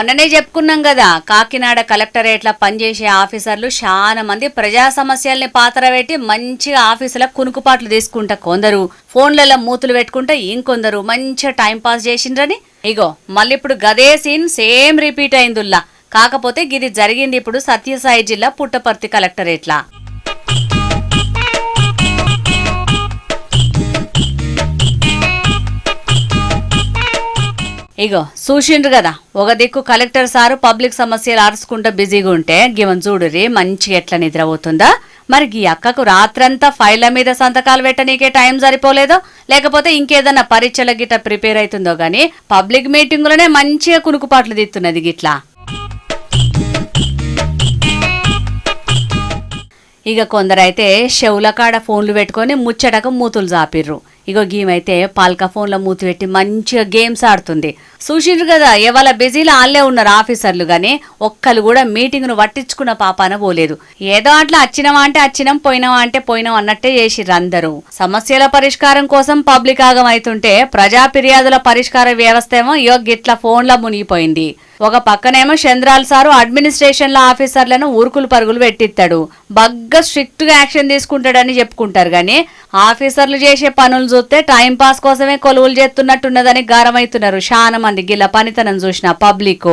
మొన్ననే చెప్పుకున్నాం కదా, కాకినాడ కలెక్టరేట్ల పనిచేసే ఆఫీసర్లు చాలా మంది ప్రజా సమస్యల్ని పాతరబెట్టి మంచిగా ఆఫీసులకు కునుకుపాట్లు తీసుకుంటా, కొందరు ఫోన్లలో మూతులు పెట్టుకుంటా, ఇంకొందరు మంచిగా టైం పాస్ చేసిండ్రని. ఇగో మళ్ళీ ఇప్పుడు గదే సీన్ సేమ్ రిపీట్ అయిందిల్లా. కాకపోతే గిది జరిగింది ఇప్పుడు సత్యసాయి జిల్లా పుట్టపర్తి కలెక్టరేట్లా. ఇగో చూసిండ్రు కదా, ఒక దిక్కు కలెక్టర్ సారు పబ్లిక్ సమస్యలు ఆర్చుకుంటూ బిజీగా ఉంటే గివన్ చూడురి మంచిగా ఎట్లా నిద్రపోతుందా. మరి ఈ అక్కకు రాత్రంతా ఫైళ్ల మీద సంతకాలు పెట్టనీకే టైం సరిపోలేదో, లేకపోతే ఇంకేదన్నా పరీక్షల గిట్ట ప్రిపేర్ అవుతుందో గానీ పబ్లిక్ మీటింగులోనే మంచిగా కునుకుపాట్లు దిత్తున్నది గిట్లా. ఇక కొందరైతే చెవుల కాడ ఫోన్లు పెట్టుకొని ముచ్చటకు మూతులు జాపిర్రు. ఇగో గీమైతే పాల్కా ఫోన్లో మూతి పెట్టి మంచిగా గేమ్స్ ఆడుతుంది. చూసిండ్రు కదా, ఇవాళ బిజీలో ఆళ్లే ఉన్నారు ఆఫీసర్లు గాని ఒక్కరు కూడా మీటింగ్ ను పట్టించుకున్న పాపాన పోలేదు. ఏదో అట్లా వచ్చినవా అంటే వచ్చినాం, పోయినవా అంటే పోయినాం అన్నట్టే చేసిర్రు అందరూ. సమస్యల పరిష్కారం కోసం పబ్లిక్ ఆగం అవుతుంటే ప్రజా ఫిర్యాదుల పరిష్కార వ్యవస్థ ఏమో ఇగో గిట్ల ఫోన్ల మునిగిపోయింది. ఒక పక్కనేమో చంద్రాల్ సారు అడ్మినిస్ట్రేషన్ల ఆఫీసర్లను ఊరుకులు పరుగులు పెట్టిస్తాడు, బగ్గా స్ట్రిక్ట్ గా యాక్షన్ తీసుకుంటాడని చెప్పుకుంటారు గాని ఆఫీసర్లు చేసే పనులు చూస్తే టైం పాస్ కోసమే కొలువులు చేస్తున్నట్టున్నదని గారమైతున్నారు చాలా మంది గిల్ల పనితనం చూసిన పబ్లిక్.